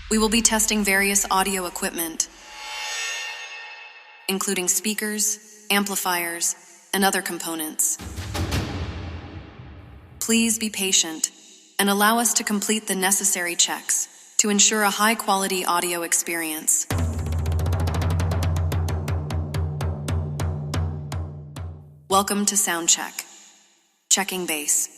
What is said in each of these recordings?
We will be testing various audio equipment, including speakers, amplifiers, and other components. Please be patient and allow us to complete the necessary checks to ensure a high-quality audio experience. Welcome to Soundcheck. Checking bass.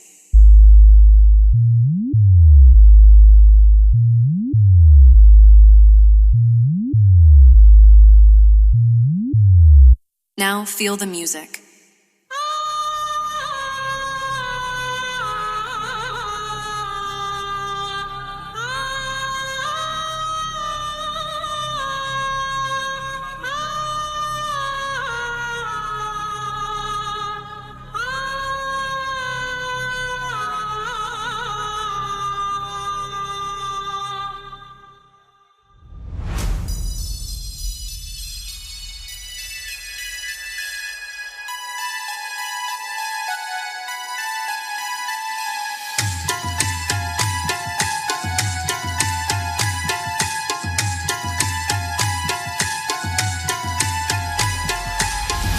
Now feel the music.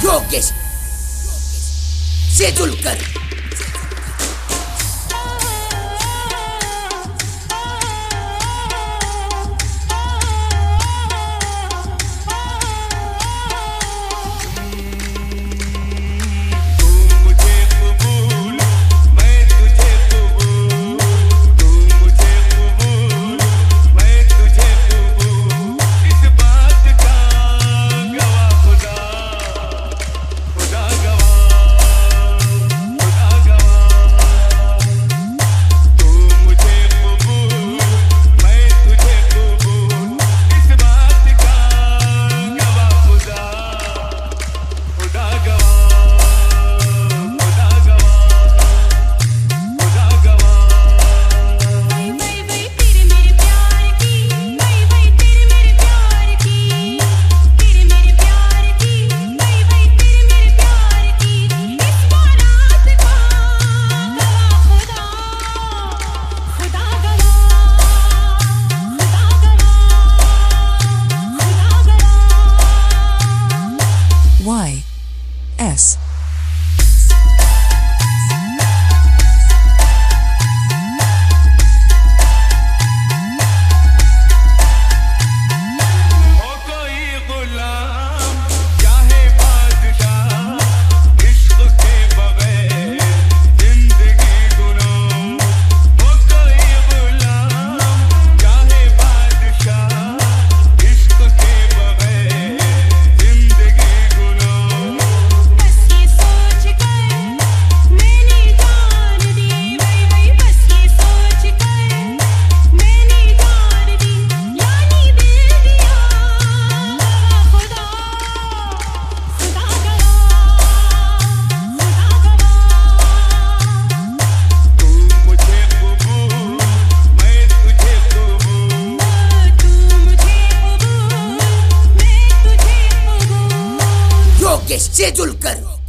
Yogesh से जुलकर S. से जुलकर